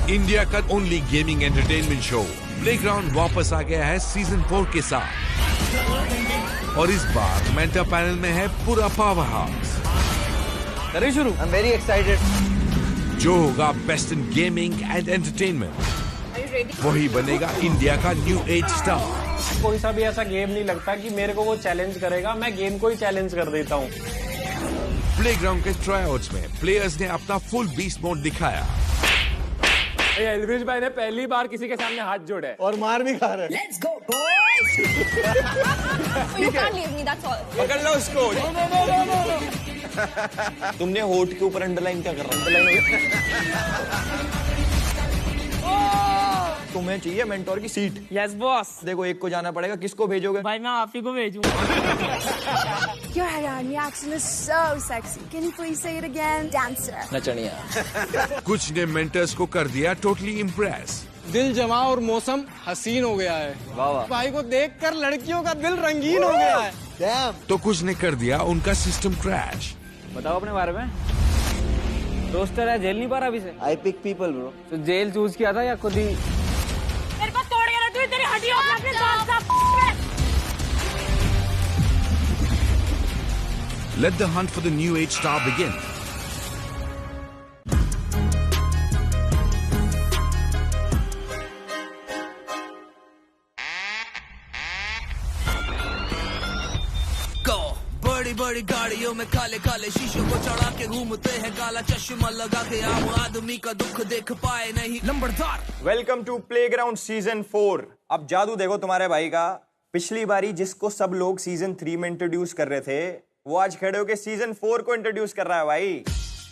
India का only gaming entertainment show playground वापस आ गया है सीजन 4 के साथ और इस बार मेंटर पैनल में है पूरा पावर हाउस। करें शुरू? I'm very excited. जो होगा best in gaming and entertainment वही बनेगा इंडिया का न्यू एज स्टार। कोई सा भी ऐसा गेम नहीं लगता कि मेरे को वो चैलेंज करेगा, मैं गेम को ही चैलेंज कर देता हूँ। प्लेग्राउंड के ट्रायआउट्स में प्लेयर्स ने अपना फुल बीस्ट मोड दिखाया। एलविश भाई ने पहली बार किसी के सामने हाथ जोड़े और मार भी खा रहे हैं। Let's go, boys! You can't leave me, that's all. पकड़ लो उसको। तुमने होठ के ऊपर अंडरलाइन क्या कर रहा है? तुम्हें चाहिए मेंटोर की सीट। Yes boss. देखो एक को जाना पड़ेगा, किसको भेजोगे? भाई मैं आप ही को भेजूंगा। Your Haran reaction is so sexy. Can you please say it again? Dancer. नचनिया। कुछ ने मेंटर्स को कर दिया टोटली इम्प्रेस। दिल जमा और मौसम हसीन हो गया है। वाह वाह। भाई को देखकर लड़कियों का दिल रंगीन हो गया है। Damn. तो कुछ ने कर दिया उनका सिस्टम क्रैश। बताओ अपने बारे में। रोस्टर है, जेल नहीं पा रहा अभी से। I pick people, bro. तो जेल चूज किया था या खुद ही? मेरे को तोड़ के रख, तेरी हड्डियों में अपने दांत साफ। Let the hunt for the new age star begin. बड़ी बड़ी गाड़ियों में काले काले शीशों को चढ़ा के घूमते हैं, काला चश्मा लगा के आम आदमी का दुख देख पाए नहीं लंबड़दार। Welcome to playground season 4। अब जादू देखो तुम्हारे भाई का। पिछली बारी जिसको सब लोग सीजन 3 में इंट्रोड्यूस कर रहे थे, वो आज खड़े होकर सीजन 4 को इंट्रोड्यूस कर रहा है। भाई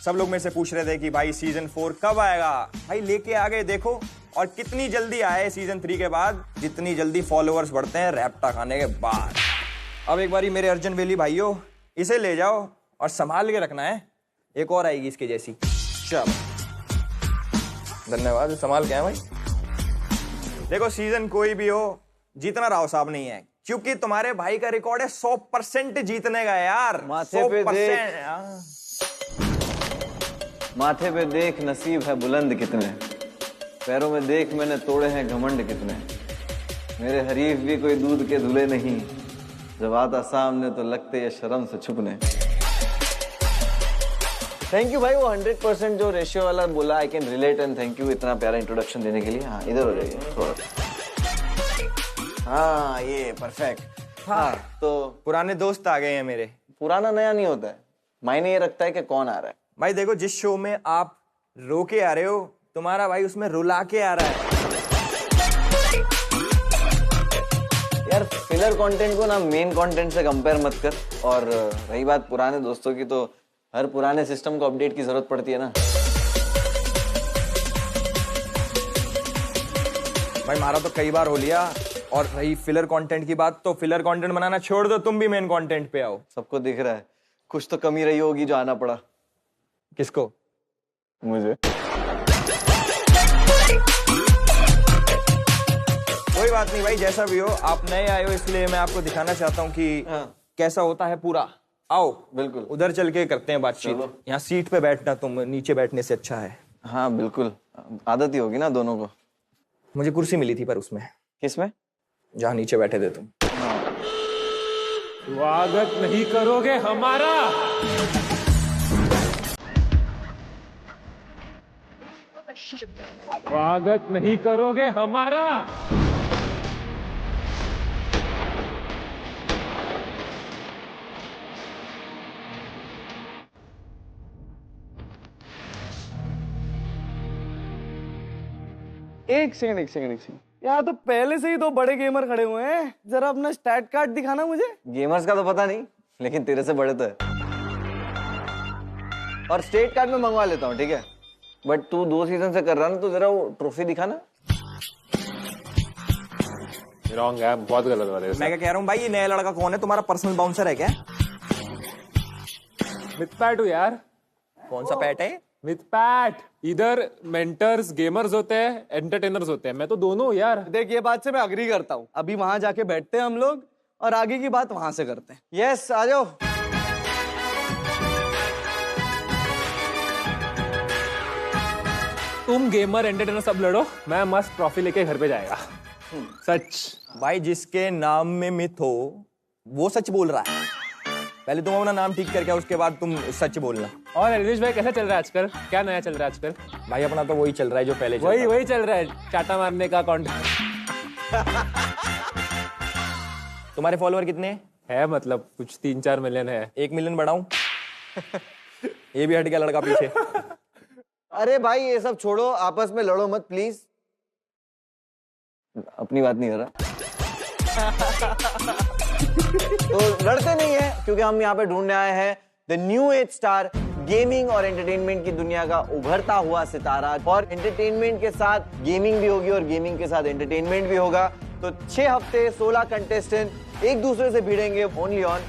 सब लोग मेरे से पूछ रहे थे कि भाई सीजन 4 कब आएगा। भाई लेके आ गए, देखो। और कितनी जल्दी आए सीजन 3 के बाद, जितनी जल्दी फॉलोअर्स बढ़ते हैं रैप्टा खाने के बाद। अब एक बारी मेरे अर्जुन वेली भाइयों, इसे ले जाओ और संभाल के रखना है, एक और आएगी इसके जैसी। चलो धन्यवाद, संभाल के आए भाई। देखो सीजन कोई भी हो, जीतना राव साहब नहीं है, क्योंकि तुम्हारे भाई का रिकॉर्ड है 100% जीतने का यार। माथे पे देख, माथे पे देख नसीब है बुलंद कितने, पैरों में देख मैंने तोड़े हैं घमंड कितने, मेरे हरीफ भी कोई दूध के धुले नहीं, जब आता सामने तो लगते ये शर्म से छुपने। थैंक यू भाई, वो 100% जो रेशियो वाला बोला, I can relate and thank you इतना प्यारा इंट्रोडक्शन देने के लिए। हाँ इधर हो जाइए थोड़ा। हाँ ये परफेक्ट। हाँ तो पुराने दोस्त आ गए हैं मेरे। पुराना नया नहीं होता है, मायने ये रखता है कि कौन आ रहा है। भाई देखो जिस शो में आप रो के आ रहे हो, तुम्हारा भाई उसमें रुला के आ रहा है। यार फिलर कंटेंट को ना मेन कंटेंट से कंपेयर मत कर। और रही बात पुराने दोस्तों की, तो हर पुराने सिस्टम को अपडेट की जरूरत पड़ती है ना। भाई मारा तो कई बार हो लिया। और रही फिलर कंटेंट की बात, तो फिलर कंटेंट बनाना छोड़ दो, तुम भी मेन कंटेंट पे आओ। सबको दिख रहा है कुछ तो कमी रही होगी जो आना पड़ा। किसको? मुझे। कोई बात नहीं भाई, जैसा भी हो, आप नए आए हो इसलिए मैं आपको दिखाना चाहता हूँ कि कैसा होता है पूरा। आओ बिल्कुल, उधर चल के करते हैं बातचीत। यहाँ सीट पे बैठना तुम नीचे बैठने से अच्छा है। हाँ बिल्कुल, आदत ही होगी ना दोनों को। मुझे कुर्सी मिली थी पर उसमें। किसमें? जहाँ नीचे बैठे थे तुम। स्वागत नहीं करोगे हमारा? स्वागत नहीं करोगे हमारा? एक सेकंड। यहाँ तो पहले से ही दो बड़े गेमर खड़े हुए हैं, जरा अपना स्टैट कार्ड दिखाना मुझे। गेमर्स का तो पता नहीं, लेकिन तेरे से बड़े तो है। और स्टेट कार्ड में मंगवा लेता हूँ, ठीक है, बट तू 2 सीजन से कर रहा ना, तो जरा वो ट्रॉफी दिखाना। रॉन्ग है, बहुत गलत हो रहा है। मैं क्या कह रहा हूँ भाई, ये नया लड़का कौन है? तुम्हारा पर्सनल बाउंसर है क्या? मिथ पैट हो यार। कौन सा पैट है? Myth PAT. इधर मेंटर्स गेमर्स होते हैं, एंटरटेनर्स होते हैं, मैं तो दोनों हूँ यार। देख ये बात से मैं अग्री करता हूँ। अभी वहां जाके बैठते हैं हम लोग और आगे की बात वहां से करते हैं। यस आ जाओ। तुम गेमर एंटरटेनर सब लड़ो, मैं मस्त ट्रॉफी लेके घर पे जाएगा। सच भाई जिसके नाम में मिथ हो वो सच बोल रहा है। पहले तुम अपना नाम ठीक करके उसके बाद तुम सच बोलना। और रजनीश भाई कैसा चल रहा है आजकल? क्या नया चल रहा है आजकल? भाई अपना तो वही चल रहा है जो पहले वही चल रहा है, चाटा मारने का कॉन्टेंट। तुम्हारे फॉलोअर कितने है? मतलब कुछ 3-4 मिलियन है। 1 मिलियन बढ़ाऊं? ये भी हट गया लड़का पीछे। अरे भाई ये सब छोड़ो, आपस में लड़ो मत प्लीज। अपनी बात नहीं कर रहा। तो लड़ते नहीं है क्योंकि हम यहाँ पे ढूंढने आए हैं the new age star, gaming और एंटरटेनमेंट की दुनिया का उभरता हुआ सितारा। और एंटरटेनमेंट के साथ गेमिंग भी होगी और गेमिंग के साथ एंटरटेनमेंट भी होगा। तो 6 हफ्ते 16 कंटेस्टेंट एक दूसरे से भिड़ेंगे ओनली ऑन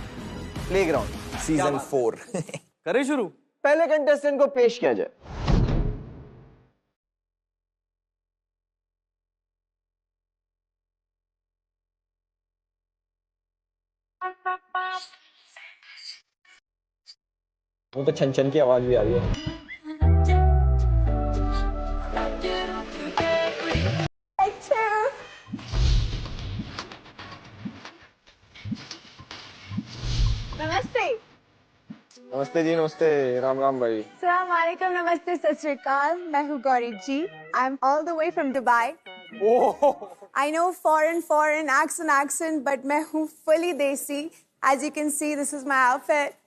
प्लेग्राउंड सीजन 4। करें शुरू? पहले कंटेस्टेंट को पेश किया जाए। वो तो छन छन की आवाज भी आ रही है। नमस्ते। नमस्ते जी, नमस्ते। राम राम भाई। अस्सलाम वालेकुम, नमस्ते, सत श्री अकाल। मैं हूँ Gauri ji. I am all the way from Dubai. I no foreign accent, but मैं हूँ fully देसी। As you can see, this is my outfit.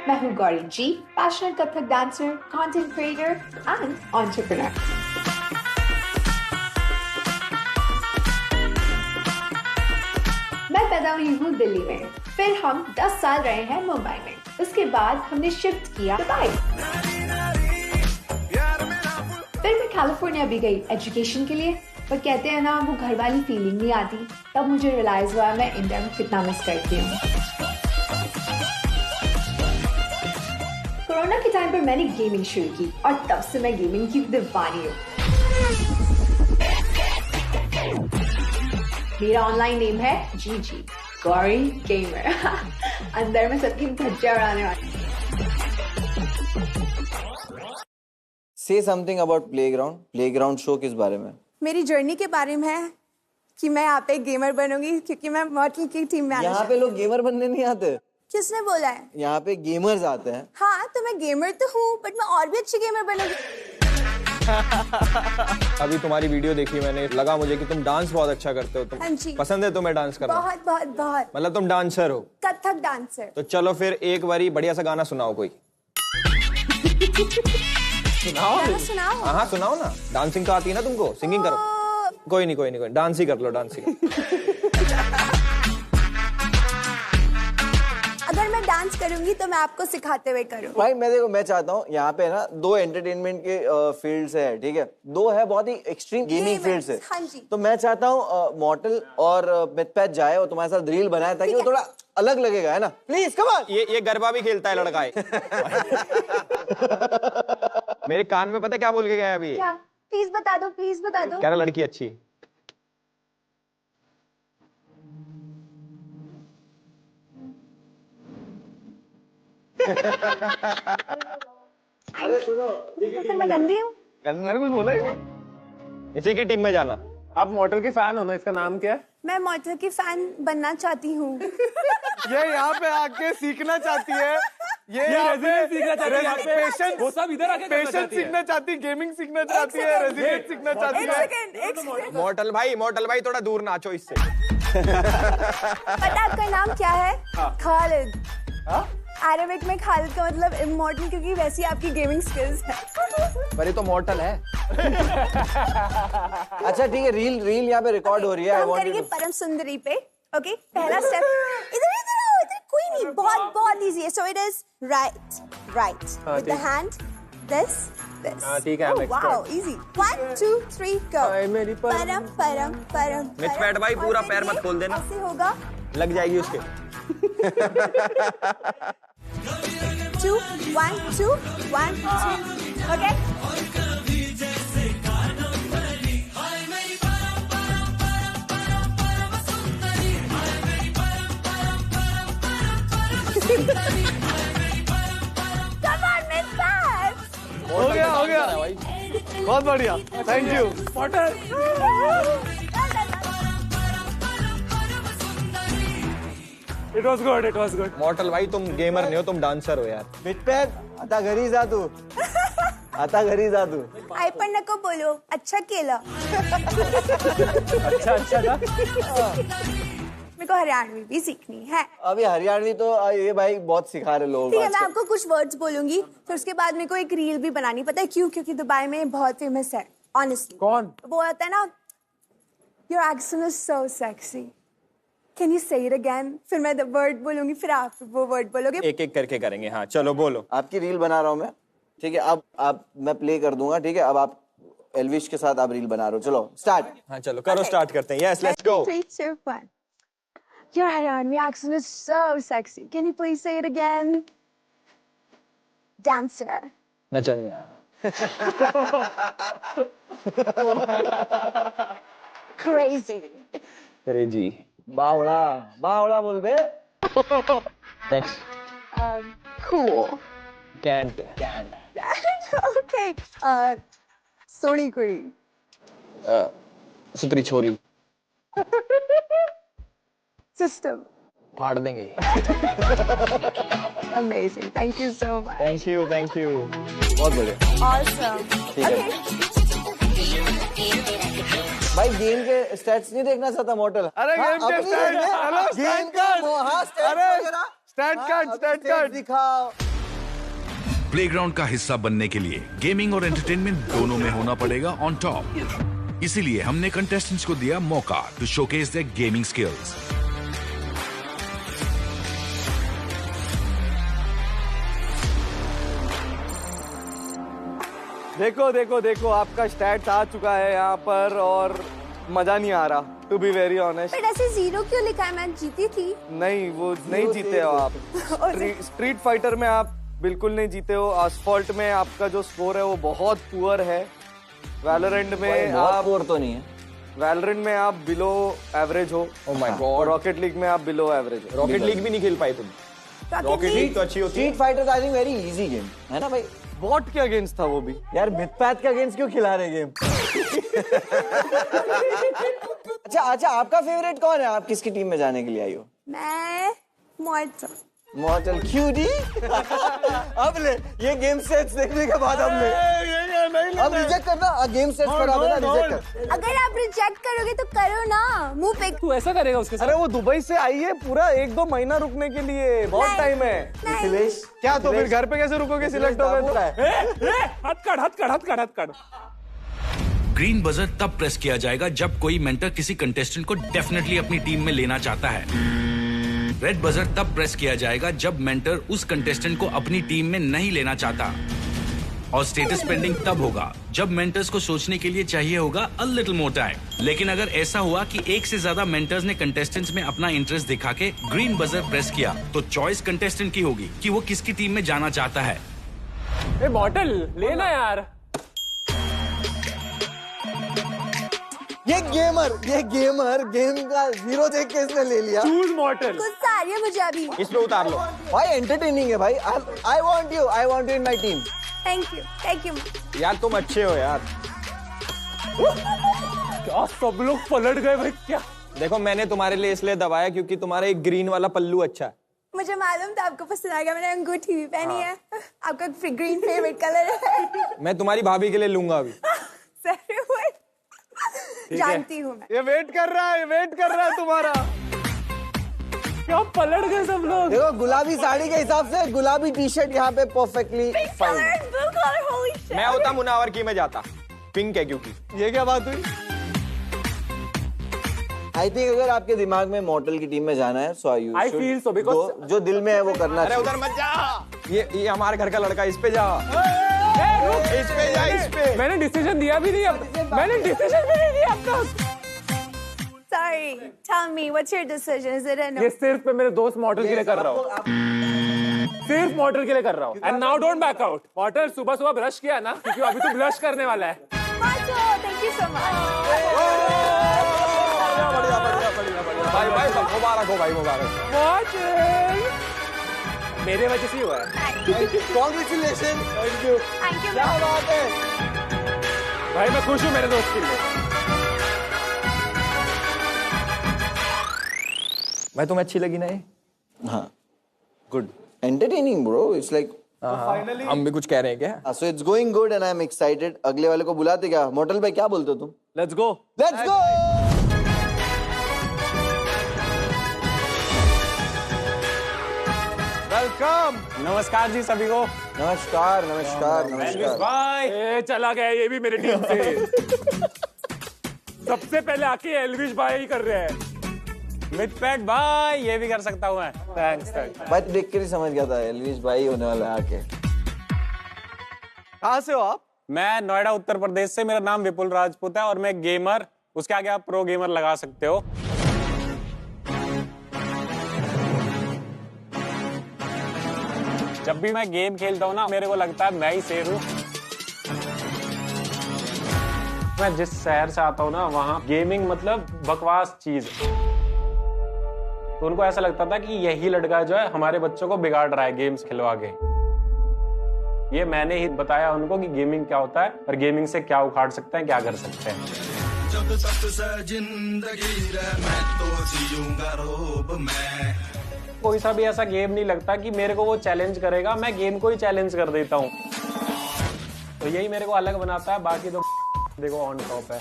मैं हूँ Gauri ji, passionate Kathak dancer, content creator and entrepreneur. मैं पैदा हुई हूँ दिल्ली में, फिर हम 10 साल रहे हैं मुंबई में। उसके बाद हमने शिफ्ट किया दुबई। फिर मैं कैलिफोर्निया भी गई एजुकेशन के लिए, पर कहते हैं ना वो घर वाली फीलिंग नहीं आती। तब मुझे रियलाइज हुआ मैं इंडिया में कितना मिस करती हूँ। कोरोना के टाइम पर मैंने गेमिंग शुरू की और तब से मैं गेमिंग की दीवानी हूँ। मेरा ऑनलाइन नेम है GG, गौरी गेमर। अंदर में सबकी धज्जियां उड़ाने वाली। से समथिंग अबाउट प्लेग्राउंड शो किस बारे में? मेरी जर्नी के बारे में है कि मैं यहाँ पे गेमर बनूंगी क्योंकि मैं मॉडल की टीम में यहाँ पे लोग गेमर बनने नहीं आते। किसने बोला है? यहाँ पे गेमर्स आते हैं। हाँ तो मैं गेमर तो हूँ, बट मैं और भी अच्छी गेमर बनूंगी। अभी तुम्हारी वीडियो देखी मैंने, लगा मुझे कि तुम डांस बहुत अच्छा करते हो। हाँ जी। तुम पसंद है तुम्हें डांस करना? बहुत बहुत बहुत। मतलब तुम डांसर हो? कथक डांसर। तो चलो फिर एक बारी बढ़िया सा गाना सुनाओ कोई। गाना सुनाओ? हाँ सुनाओ ना। डांसिंग तो आती है ना तुमको? सिंगिंग करो। कोई नहीं, डांस ही कर लो, डांस ही कर। अगर मैं डांस करूंगी तो मैं आपको सिखाते हुए करूँ। भाई मैं चाहता हूँ यहाँ पे ना 2 एंटरटेनमेंट के फील्ड्स है, ठीक है? 2 है बहुत ही एक्सट्रीम गेमिंग फील्ड्स है। हाँ जी। तो मैं चाहता हूँ मॉडल और मिथपैच जाए और तुम्हारे साथ रील बनाए ताकि वो थोड़ा अलग लगेगा, है ना? Please come on. ये गरबा भी खेलता है लड़का है। मेरे कान में पता है क्या बोल के गया अभी? क्या? प्लीज बता दो, प्लीज बता दो। कह रहा लड़की अच्छी। अरे सुनो, मैं गंदी हूँ? मैंने कुछ बोला ही नहीं। इसी की टीम में जाना। आप मॉडल के फैन हो ना? इसका नाम क्या है? मैं मॉडल की फैन बनना चाहती हूँ। ये यहाँ पे आके सीखना चाहती है। ये यहाँ पे सीखना चाहती है, यहाँ पे पेशेंस, वो सब इधर आके करना पेशेंस चाहती है। सीखना चाहती है, गेमिंग सीखना चाहती है, रेजिडेंट सीखना चाहती एक है। सेकंड, एक सेकंड। मोटल भाई थोड़ा दूर नाचो इससे। पता आपका नाम क्या है? खालिद। अरबिक में खालिद का मतलब इमॉर्टल, क्योंकि वैसी आपकी गेमिंग स्किल्स है। पर ये तो मॉर्टल है। अच्छा ठीक है, रील यहाँ पे रिकॉर्ड हो रही है। हम करेंगे परम सुंदरी पे। ओके, पहला स्टेप इधर कोई नहीं, बहुत इजी है। So it is right with the hand, this. ठीक है, I'm expert। Wow, easy. 1 2 3 गो। मेरी परम। मिथपैट भाई पूरा पैर मत खोल देना। ऐसे होगा। लग जाएगी उसके। 2 1 2 1 2। Okay. Come on, miss that. हो गया बहुत बढ़िया, thank you. It was good, it was good. मॉर्टल भाई तुम गेमर नहीं हो, तुम डांसर हो यार। मितपैक आता घरी जा तू, आता घरी जा तू। आई पण नको बोलो, अच्छा केलं। अच्छा था। मेरे को हरियाणवी भी सीखनी है। अभी हरियाणवी तो ये भाई बहुत सिखा रहे लोग। ठीक है, मैं आपको कुछ वर्ड्स बोलूंगी, फिर उसके बाद मेरे को एक रील भी बनानी। पता है क्यों? क्योंकि दुबई में बहुत फेमस है, ऑनेस्टली। कौन? वो आता है ना, your accent is so sexy, can you से इट अगेन? फिर मैं वर्ड बोलूंगी, फिर आप वो वर्ड बोलोगे। एक एक करके करेंगे। हाँ चलो बोलो। आपकी रील बना रहा हूँ मैं, ठीक है? अब आप मैं प्ले कर दूंगा, ठीक है? अब आप एल्विश के साथ आप रील बना रहे हो, चलो स्टार्ट। हाँ चलो करो, स्टार्ट करते हैं। Yes let's go. 3, 2, 1. Your Haryanvi accent is so sexy. Can you please say it again? Dancer. Crazy. Crazy. बावड़ा बावड़ा बोल बे। Cool. कैंट। Okay. सोनी कुड़ी. सुतरी छोरी। System. फाड़ देंगे। Amazing. Thank you so much. Thank you, thank you. बहुत बढ़िया Awesome. Okay. भाई, गेम के स्टैट्स नहीं देखना चाहता मॉडल? अरे गेम के स्टैट, गेम का स्टैट कार्ड दिखाओ। प्लेग्राउंड का हिस्सा बनने के लिए गेमिंग और एंटरटेनमेंट दोनों में होना पड़ेगा ऑन टॉप। इसीलिए हमने कंटेस्टेंट्स को दिया मौका to showcase their gaming skills. देखो आपका स्टैट्स आ चुका है यहाँ पर और मजा नहीं आ रहा, to be very honest. But ऐसे 0 क्यों लिखा है? मैं जीती थी। नहीं, वो नहीं जीते हो आप। स्ट्रीट फाइटर में आप बिल्कुल नहीं जीते हो। आसफॉल्ट में आपका जो स्कोर है वो बहुत पुअर है। वैलोरेंट में आप पुअर तो नहीं है। वैलोरेंट में आप बिलो एवरेज हो। Oh my God. Rocket league में आप बिलो एवरेज हो। रॉकेट लीग भी नहीं खेल पाए तुम। रॉकेट लीग तो अच्छी होती है। Street fighter I think very easy game है ना भाई? बॉट के अगेंस्ट था वो भी। यार मितपैत के अगेंस्ट क्यों खिला रहे गेम? अच्छा, आपका फेवरेट कौन है? आप किसकी टीम में जाने के लिए आई हो? मैं मॉर्टल क्यूटी। अब ले, ये गेम सेट्स देखने के बाद अब रिजेक्ट करना। गेम सेट्स पर आप रिजेक्ट कर। अगर आप रिजेक्ट करोगे तो करो ना, मुंह पे। तू ऐसा करेगा उसके साथ? अरे वो दुबई से आई है, पूरा 1-2 महीना रुकने के लिए, बहुत टाइम है। अखिलेश क्या तो फिर घर पे कैसे रुकोगे? सिलेक्ट हो गए हथ कट। ग्रीन बजर तब प्रेस किया जाएगा जब कोई मेंटर किसी कंटेस्टेंट को डेफिनेटली अपनी टीम में लेना चाहता है। रेड बजर तब प्रेस किया जाएगा जब मेंटर उस कंटेस्टेंट को अपनी टीम में नहीं लेना चाहता। और स्टेटस पेंडिंग तब होगा जब मेंटर्स को सोचने के लिए चाहिए होगा अ लिटिल मोर टाइम। लेकिन अगर ऐसा हुआ कि एक से ज्यादा मेंटर्स ने कंटेस्टेंट्स में अपना इंटरेस्ट दिखा के ग्रीन बजर प्रेस किया, तो चॉइस कंटेस्टेंट की होगी कि वो किसकी टीम में जाना चाहता है। ए बॉटल लेना यार। ये गेमर गेम का 0 देख के इसने ले लिया। चूज मॉर्टल। गुस्सा आ रही है मुझे अभी। इस पे उतार लो। भाई एंटरटेनिंग है भाई। I want you in my team. Thank you. यार तुम अच्छे हो यार। क्या सब लोग पलट गए भाई? क्या देखो, मैंने तुम्हारे लिए इसलिए दबाया क्योंकि तुम्हारा एक ग्रीन वाला पल्लू अच्छा है। मुझे मालूम था आपको पसंद आएगा, मैंने अंगूठी भी पहनी है। आपका ग्रीन फेवरेट कलर है। मैं तुम्हारी भाभी के लिए लूंगा अभी। जानती हूँ मैं। ये वेट कर रहा है तुम्हारा। क्या पलट गए सब लोग? देखो, गुलाबी साड़ी के हिसाब से गुलाबी टी शर्ट यहाँ पे परफेक्टली फाइन। मैं होता मुनावर की में जाता। पिंक है क्योंकि। ये क्या बात हुई? आई थिंक अगर आपके दिमाग में मॉर्टल की टीम में जाना है, so you I feel so, because- जो दिल में है वो करना अरे चाहिए। उधर मत जा। ये हमारे घर का लड़का, इस पे जा। इस पे। मैंने डिसीजन दिया भी नहीं अब तक। Sorry. Tell me, what's your decision? Is it a no? ये सिर्फ मैं मेरे दोस्त मॉडल के लिए कर रहा हूँ। सिर्फ मॉडल के लिए कर रहा हूँ। And now don't back out. Model सुबह ब्रश किया ना, क्योंकि अभी तो ब्लश करने वाला है। Macho, thank you so much. बढ़िया। भाई मुबारक हो भाई, मुबारक। मॉडल मेरे वजह से ही हुआ है। Congratulations. Thank you. क्या बात है? भाई मैं खुश हूँ मेरे दोस्त के लिए। भाई तुम्हें अच्छी लगी ना ये? हाँ good entertaining bro it's like finally हम भी कुछ कह रहे हैं क्या? So it's going good and I am excited अगले वाले को बुलाते क्या मोटल भाई क्या बोलते हो तुम let's go. Let's go welcome. नमस्कार जी सभी को। नमस्कार नमस्कार नमस्कार भाई ए, चला गया ये भी मेरी टीम से। सबसे पहले आके एल्विश भाई ही कर रहे हैं। मिथपेट भाई ये भी कर सकता हूँ मैं। Thanks thanks. भाई देख कर ही समझ गया था एल्विश भाई होने वाला है आके कहाँ से हो आप? मैं नोएडा उत्तर प्रदेश से, मेरा नाम विपुल राजपूत है और मैं गेमर, उसके आगे आप प्रो गेमर लगा सकते हो। जब भी मैं गेम खेलता हूँ ना मेरे को लगता है मैं ही शेर हूँ। मैं जिस शहर से आता हूँ ना वहाँ गेमिंग मतलब बकवास चीज है। तो उनको ऐसा लगता था कि यही लड़का जो है हमारे बच्चों को बिगाड़ रहा है गेम्स खिलवा के। ये मैंने ही बताया उनको कि गेमिंग क्या होता है और गेमिंग से क्या उखाड़ सकते हैं, क्या कर सकते हैं। जब तक से जिंदगी रहे मैं तो जीऊंगा रोब में। कोई सा भी ऐसा गेम नहीं लगता कि मेरे को वो चैलेंज करेगा, मैं गेम को ही चैलेंज कर देता हूँ। तो यही मेरे को अलग बनाता है, बाकी तो देखो ऑन टॉप है।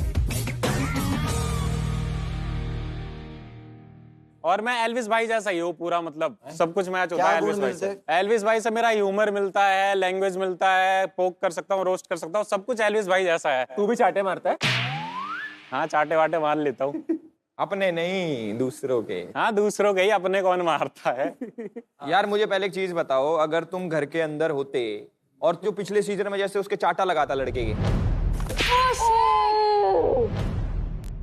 और मैं एल्विस भाई जैसा ही हूँ पूरा, मतलब सब कुछ मैच होता है एल्विस भाई से। एल्विस भाई से मेरा ह्यूमर मिलता है, लैंग्वेज मिलता है, पोक कर सकता हूँ, रोस्ट कर सकता हूँ, सब कुछ एल्विस भाई जैसा है। तू भी चाटे मारता है? हाँ चाटे वाटे मार लेता हूँ। अपने नहीं दूसरों के। हाँ दूसरों के ही, अपने कौन मारता है। यार मुझे पहले एक चीज बताओ, अगर तुम घर के अंदर होते और जो पिछले सीजन में जैसे उसके चाटा लगाता लड़के के,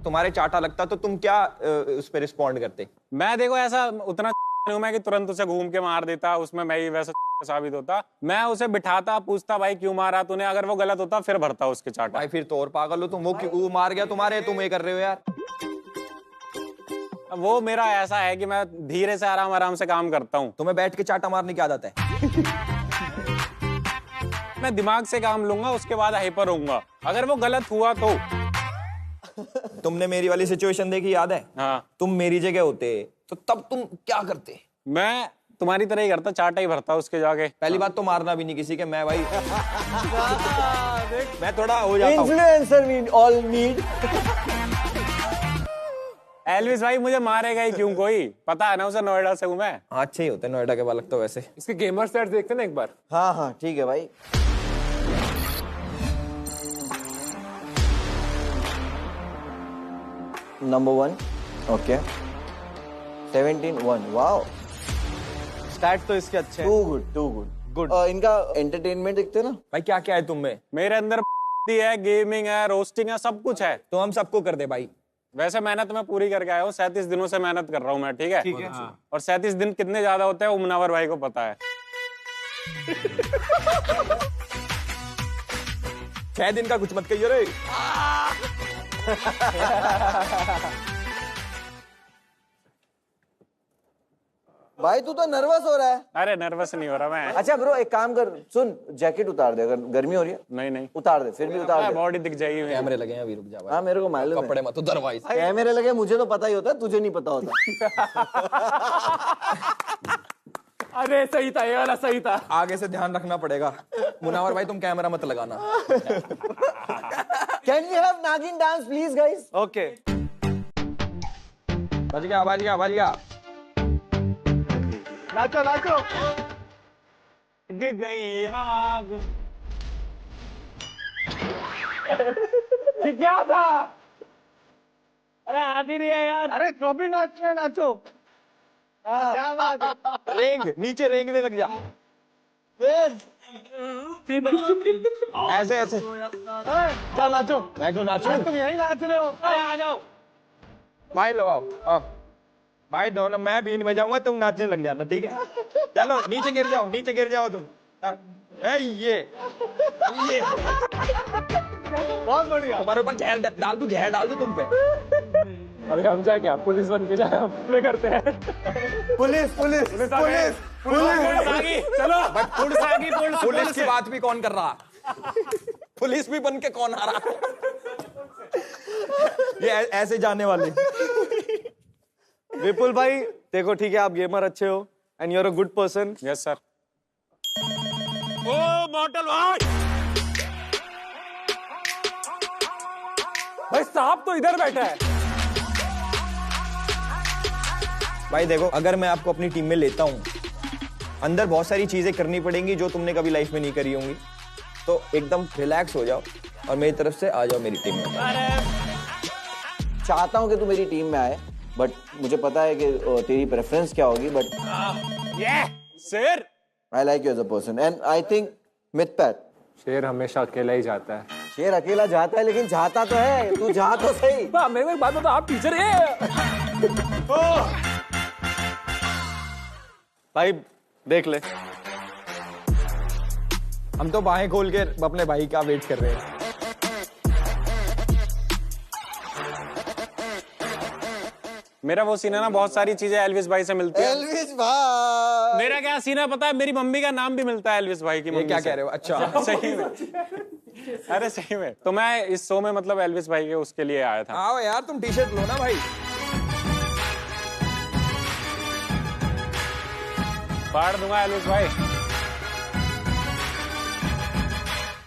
तुम्हारे चाटा लगता तो तुम क्या उस पर रिस्पॉन्ड करते? मैं देखो ऐसा उतना हूं मैं कि तुरंत उसे घूम के मार देता, उसमें मैं ही वैसा साबित होता। मैं उसे बिठाता, पूछता भाई क्यों मारा तूने, अगर वो गलत होता फिर भरता उसके चाटा। भाई फिर तो और पागल हो तुम। वो मार गया तुम्हारे, तुम ये कर रहे हो यार। वो मेरा ऐसा है कि मैं धीरे से आराम आराम से काम करता हूँ। तुम्हें बैठ के चाटा मारने की आदत है? मैं दिमाग से काम लूंगा, उसके बाद हाइपर होऊंगा। अगर वो गलत हुआ तो तुमने मेरी वाली सिचुएशन देखी, याद है? हाँ। तुम मेरी जगह होते तो तब तुम क्या करते? मैं तुम्हारी तरह ही करता, चाटा ही भरता उसके जाके। पहली बात तो मारना भी नहीं किसी के, मैं भाई मैं थोड़ा हो जाता हूं। Influencer we all need. Elvish भाई मुझे मारेगा ही क्यों, कोई पता है ना उसे, नोएडा से हूँ मैं। अच्छे ही होते नोएडा के बालक तो वैसे। इसके गेमर स्टैट्स देखते ना एक बार। हाँ हाँ ठीक है भाई। नंबर 1 ओके 17-1 वाओ स्टैट तो इसके अच्छे हैं। Too good good. इनका एंटरटेनमेंट देखते ना भाई क्या क्या है तुम में? मेरे अंदर है, गेमिंग है, रोस्टिंग है, सब कुछ है। तो हम सबको कर दे भाई। वैसे मेहनत मैं पूरी करके आया हूँ, 37 दिनों से मेहनत कर रहा हूँ मैं, ठीक है? और 37 दिन कितने ज्यादा होते हैं वो मुनावर भाई को पता है। 6 दिन का कुछ मत कहिए रे। भाई तू तो नर्वस हो रहा है। अरे नर्वस नहीं हो रहा मैं। अच्छा ब्रो एक काम कर, सुन जैकेट उतार दे, अगर गर्मी हो रही है। नहीं उतार दे, फिर भी उतार दे। बॉडी दिख जाएगी मेरी। कैमरे लगे हैं अभी, रुक जा भाई। हाँ मेरे को मालूम है। कपड़े मत उतार भाई। कैमरे लगे मुझे तो पता ही होता है, तुझे नहीं पता होता। अरे सही था, ये वाला सही था। आगे से ध्यान रखना पड़ेगा। मुनावर भाई तुम कैमरा मत लगाना। कैन वी हैव नागिन डांस प्लीज गाइस? ओके बच गया। नाचो गई आग। क्या था? अरे आती नहीं है यार। अरे जो भी नाचो। क्या बात है? रेंग नीचे रेंगने लग जा। ऐसे चल नाचो। मैं क्यों नाचूं? तुम यही नाच रहे हो। आ जाओ भाई लो आओ। भाई दोनों, मैं बीन बजाऊंगा तुम नाचने लग जाना, ठीक है? चलो नीचे गिर जाओ तुम। ये बहुत बढ़िया। तुम्हारे ऊपर जहर डाल दूं तुम पे। अभी हम जाए क्या पुलिस बन के जाए हम करते हैं पुलिस पुलिस पुलिस चलो पुलिस की बात भी कौन कर रहा? पुलिस भी बन के कौन आ रहा? ये ऐसे जाने वाले। विपुल भाई देखो ठीक है, आप गेमर अच्छे हो and you are a good person. Yes sir. ओ मॉडल भाई, भाई साहब तो इधर बैठा है। भाई देखो, अगर मैं आपको अपनी टीम में लेता हूं, अंदर बहुत सारी चीजें करनी पड़ेंगी जो तुमने कभी लाइफ में नहीं करी होंगी, तो एकदम रिलैक्स हो जाओ और मेरी तरफ से आ जाओ मेरी टीम में। चाहता हूं कि तू मेरी टीम में आए, बट मुझे पता है कि तेरी प्रेफरेंस क्या होगी, बट शेर I like you as a person and I think मिथपैट। शेर हमेशा अकेला ही जाता है। शेर अकेला जाता है लेकिन जाता तो है, तू जा तो सही। मेरे एक बात बताओ, आप टीचर है? भाई देख ले, हम तो बाहें खोल के अपने भाई का वेट कर रहे हैं। मेरा वो सीन है ना, बहुत सारी चीजें एल्विस भाई से मिलती है। एल्विस भाई, मेरा क्या सीन है पता है, मेरी मम्मी का नाम भी मिलता है एल्विस भाई की मम्मी क्या से। कह रहे हो? अच्छा सही में, अरे सही में। तो मैं इस शो में मतलब एल्विस भाई के उसके लिए आया था। आओ यार, तुम टी शर्ट लो ना भाई। फाड़ दूंगा एल्विस भाई।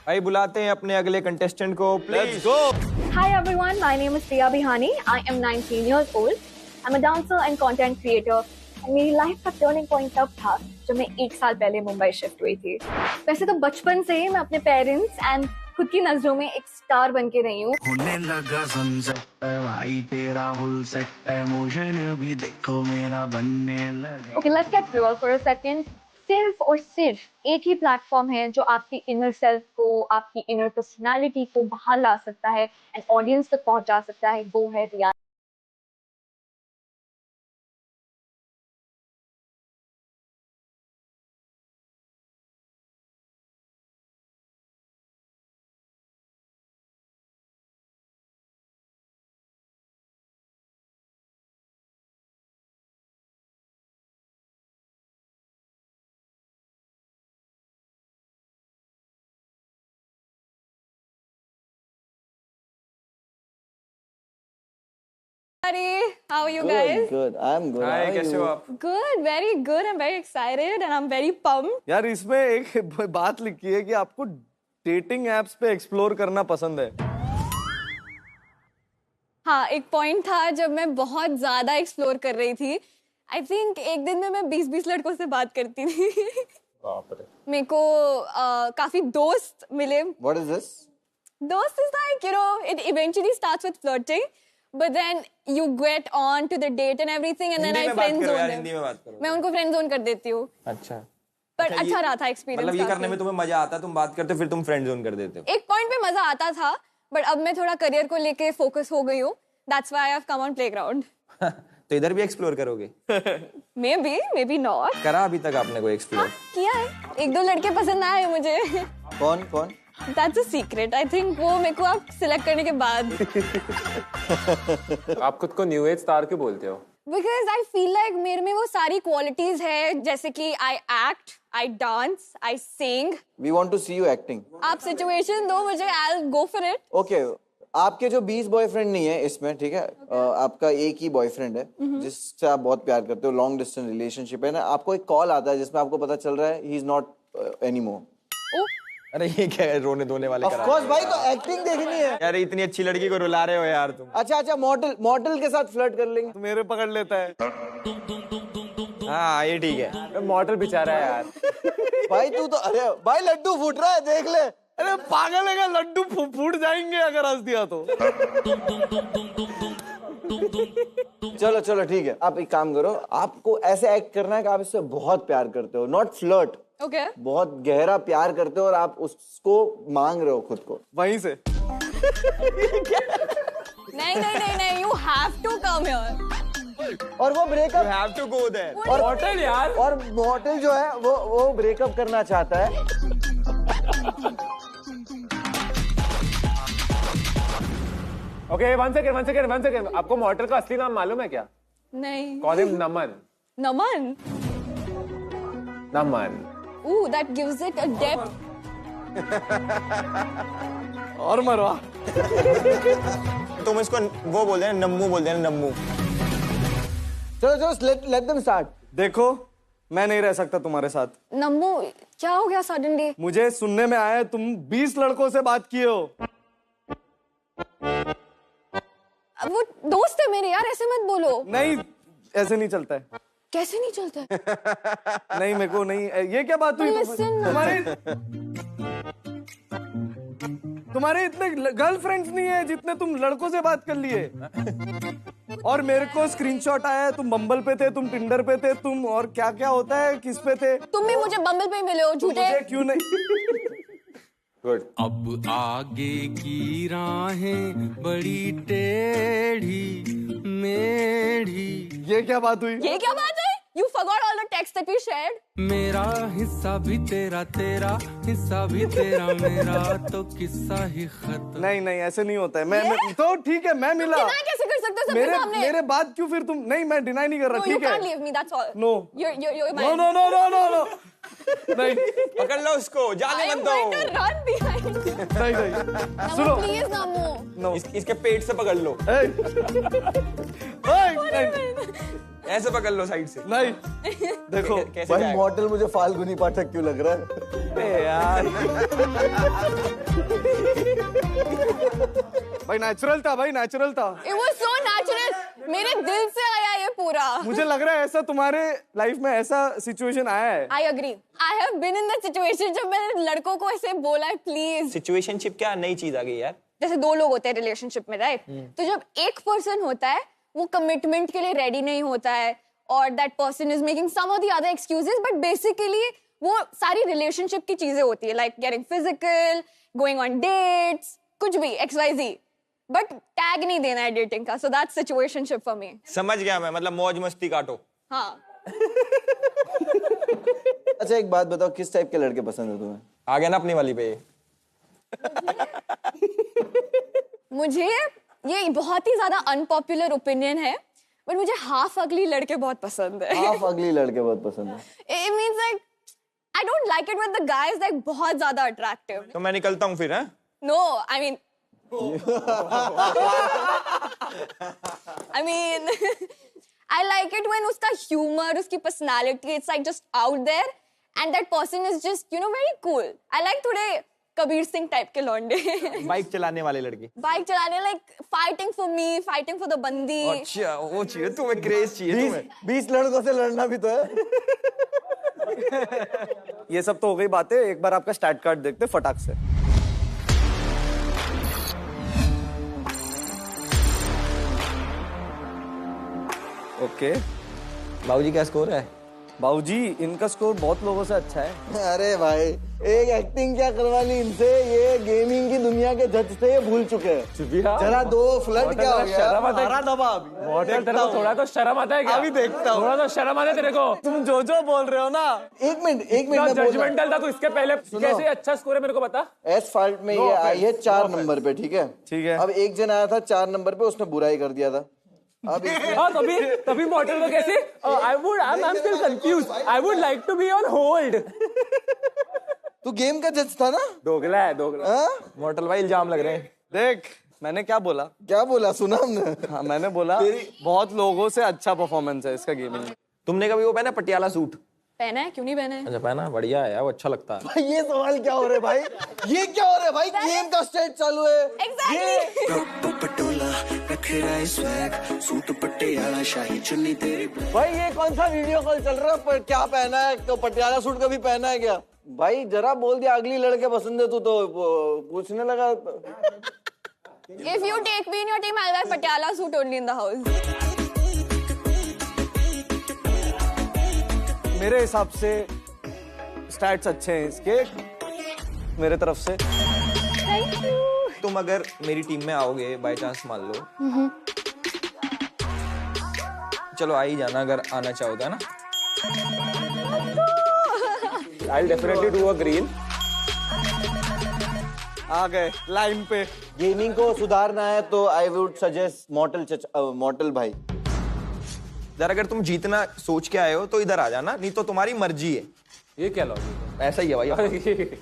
भाई बुलाते हैं अपने अगले कंटेस्टेंट को, please go. Hi everyone, my name is Priya Bihani. I am 19 years old. I'm a dancer and content creator. And मेरी लाइफ का टर्निंग पॉइंट तब था जब मैं 1 साल पहले मुंबई शिफ्ट हुई थी। वैसे तो बचपन से ही मैं अपने पेरेंट्स एंड खुद की नजरों में एक स्टार बन के रही हूँ। होने लगा सनसेट भाई तेरा फुल सेट इमोशन भी देखो मेरा बनने लगा। Okay, let's get real for a second. सिर्फ और सिर्फ एक ही प्लेटफॉर्म है जो आपकी इनर सेल्फ को, आपकी इनर पर्सनालिटी को बाहर ला सकता है एंड ऑडियंस तक पहुंचा सकता है, वो है reality. How are you guys? Good, I'm good. Hi, How are कैसे you? हो आप? Good, very good. I'm very excited and I'm very pumped. यार इसमें एक बात लिखी है कि आपको डेटिंग एप्स पे एक्सप्लोर करना पसंद है। हाँ, एक पॉइंट था जब मैं बहुत ज्यादा एक्सप्लोर कर रही थी। आई थिंक एक दिन में मैं 20-20 लड़कों से बात करती थी। मेरे को काफी दोस्त मिले। What is this? Dost is like, you know, it eventually starts with flirting, but then you get on to the date and everything, and then Hindi I में बात friend करो यार, zone हिंदी में बात करो। मैं उनको friend zone कर देती हूँ। अच्छा, पर अच्छा रहा था एक्सपीरियंस। मतलब ये करने में तुम्हें मजा आता है, तुम बात करते हो फिर तुम फ्रेंड जोन कर देते हो। एक पॉइंट पे मजा आता था, बट अब मैं थोड़ा करियर को लेके फोकस हो गई हूँ। That's why I've come on playground. तो इधर भी एक्सप्लोर करोगे? Maybe not. करा अभी तक आपने कोई एक्सप्लोर? किया है, 1-2 लड़के पसंद आए मुझे। कौन? That's a secret. I think वो मेरे को आप सिलेक्ट करने के बाद। आप खुद को न्यू एज स्टार क्यों बोलते हो? Because I feel like मेरे में वो सारी क्वालिटीज है, जैसे कि I act, I dance, I sing. We want to see you acting. आप सिचुएशन दो मुझे, I'll go for it. Okay. आपके जो 20 बॉयफ्रेंड नहीं है इसमें, ठीक है? आपका एक ही बॉयफ्रेंड है जिससे आप बहुत प्यार करते हो, लॉन्ग डिस्टेंस रिलेशनशिप है ना, आपको एक कॉल आता है जिसमें आपको पता चल रहा है ही इज नॉट एनीमोर। अरे ये क्या है, रोने धोने वाले ऑफ कोर्स भाई, तो एक्टिंग देखनी है यार। इतनी अच्छी लड़की को रुला रहे हो यार तुम। अच्छा, मॉडल के साथ फ्लर्ट कर लेंगे। तो मेरे पकड़ लेता है। हाँ ये ठीक है। मॉडल बेचारा है यार। भाई तू तो, अरे भाई लड्डू फूट रहा है, देख ले। अरे पागल है क्या, लड्डू फूट जाएंगे अगर हंस दिया तो। चलो ठीक है, आप एक काम करो, आपको ऐसे एक्ट करना है कि आप इससे बहुत प्यार करते हो, नॉट फ्लर्ट। Okay. बहुत गहरा प्यार करते हो और आप उसको मांग रहे हो खुद को वहीं से। नहीं, you have to come here. और वो breakup You have to go there. और मॉडल यार। और मॉडल जो है वो ब्रेकअप करना चाहता है। Okay, one second. आपको मॉर्टल का असली नाम मालूम है क्या? नहीं। Call him Naman. Naman. Ooh, that gives it a depth. और मरवा। तुम इसको वो बोल देना, नम्मू बोल देना, नम्मू। चलो let them start. देखो, मैं नहीं रह सकता तुम्हारे साथ। नम्मू, क्या हो गया सडनली? मुझे सुनने में आया है तुम 20 लड़कों से बात किए हो। वो दोस्त है मेरे यार, ऐसे मत बोलो। नहीं, ऐसे नहीं चलता है। कैसे नहीं चलता है? नहीं, मेरे को नहीं। ये क्या बात हुई? तुम्हारे इतने गर्लफ्रेंड्स नहीं है जितने तुम लड़कों से बात कर लिए। और मेरे को स्क्रीनशॉट आया है, तुम बम्बल पे थे, तुम टिंडर पे थे, तुम और क्या क्या होता है, किस पे थे? तुम भी मुझे बम्बल पे ही मिले हो, झूठे। मुझे क्यों नहीं? गुड। अब आगे की राहें बड़ी टेढ़ी मेढ़ी। ये क्या बात हुई? ये क्या बात है? You forgot all the text that we shared. मेरा हिस्सा भी तेरा, तेरा हिस्सा भी तेरा, मेरा तो किस्सा ही खत्म। नहीं, ऐसे नहीं होता है। मैं तो ठीक है, मैं मिला। डिनाई कैसे कर सकते हो सबके सामने? मेरे बात क्यों फिर तुम? नहीं, मैं डिनाई नहीं कर रहा। ठीक है। You can't leave me, that's all. No. You're No. नहीं, पकड़ लो उसको, जाने मत दो। I'm going to run behind. नहीं। सुनो, Please, Namu. No. इसके पेट से पकड़ लो, नहीं। ऐसे पकड़ लो साइड से। नहीं, देखो कैसे भाई जाएगा? मॉडल मुझे फाल्गुनी पाठक क्यों लग रहा है? यार भाई नेचुरल था। It was so natural. मेरे दिल से आया ये पूरा। मुझे लग रहा है ऐसा तुम्हारे लाइफ में ऐसा सिचुएशन आया है। I agree. I have been in that situation जब मैंने लड़कों को ऐसे बोला है प्लीज। सिचुएशनशिप क्या नई चीज आ गई यार। जैसे दो लोग होते हैं रिलेशनशिप में, राइट? तो जब एक पर्सन होता है वो कमिटमेंट के लिए रेडी नहीं होता है और that person is making some of the other excuses, but basically वो सारी रिलेशनशिप की चीजें होती है, like getting physical, going on dates, कुछ भी XYZ, बट टैग नहीं देना है डेटिंग का। So that's situationship for me. समझ गया मैं, मतलब मौज मस्ती काटो। हाँ। अच्छा एक बात बताओ, किस टाइप के लड़के पसंद है तुम्हें? आ गया ना अपनी वाली पे। मुझे ये बहुत ही ज्यादा अनपॉपुलर ओपिनियन है, बट मुझे हाफ अगली लड़के बहुत पसंद है। हाफ अगली लड़के बहुत पसंद है। It means like I don't like it when the guy is like बहुत ज्यादा attractive. तो मैं निकलता हूँ फिर, हैं? No, I mean I like it when उसका humor, उसकी personality, it's like just out there and that person is just, you know, very cool. I like थोड़े कबीर सिंह टाइप के लौंडे। बाइक चलाने वाले लड़के। बाइक चलाने, like fighting for me, fighting for the बंदी। अच्छा वो चाहिए तुम्हें, क्रेज चाहिए तुम्हें। 20 लड़कों से लड़ना भी तो है। ये सब तो हो गई बातें। एक बार आपका स्टैट कार्ड देखते फटाक से। ओके, बाबूजी क्या स्कोर है? बाबूजी इनका स्कोर बहुत लोगों से अच्छा है। अरे भाई एक एक्टिंग क्या करवानी इनसे, ये गेमिंग की दुनिया के जज थे, ये भूल चुके हैं। जरा दो फ्लड क्या हो गया? शर्म आता है? हरा दबा अभी। मॉडल तेरे को थोड़ा तो शर्म आता है क्या? अभी देखता हूँ। थोड़ा तो शर्म आता है तेरे को? तुम जो बोल रहे हो ना, एक मिनट मैं बोल रहा हूँ। जजमेंटल था तू, इसके पहले कैसे अच्छा स्कोर है मेरे को बता। एसफाल्ट में ये आई है 4 नंबर पे, ठीक है? ठीक है। अब एक जन आया था 4 नंबर पे, उसने बुराई कर दिया था। अब हाँ, तभी मॉडल को कैसे? I'm still confused. I would like to be on hold. तू गेम का जज था ना? दोगला है, दोगला। मॉडल भाई इल्जाम लग रहे हैं। देख मैंने क्या बोला? क्या बोला सुना हमने? हाँ मैंने बोला बहुत लोगों से अच्छा परफॉर्मेंस है इसका गेमिंग में। तुमने कभी वो पहना पटियाला सूट? पहना है, क्यों नहीं पहना है? अच्छा पहना, बढ़िया है, वो अच्छा लगता है। भाई ये सवाल क्या हो रहा है भाई? ये क्या हो रहा है भाई? गेम का स्टेज चालू है। Exactly. भाई ये कौन सा वीडियो कॉल चल रहा है? पर क्या पहना है? तो पटियाला सूट कभी पहना है क्या? भाई जरा बोल दिया अगली लड़के पसंद है तू तो पूछने लगा। If you take me in your team, I'll wear patiala suit only in the house. मेरे हिसाब से स्टैट्स अच्छे हैं इसके मेरे तरफ से। Thank you. तुम अगर मेरी टीम में आओगे बाय चांस मान लो, चलो आ ही जाना अगर आना चाहो तो, है ना? I'll definitely do a green. आ गए लाइन पे। गेमिंग को सुधारना है तो आई वुड सजेस्ट मॉर्टल भाई। यार अगर तुम जीतना सोच के आए हो तो इधर आ जाना, नहीं तो तुम्हारी मर्जी है। ये क्या लॉजिक ऐसा ही है भाई।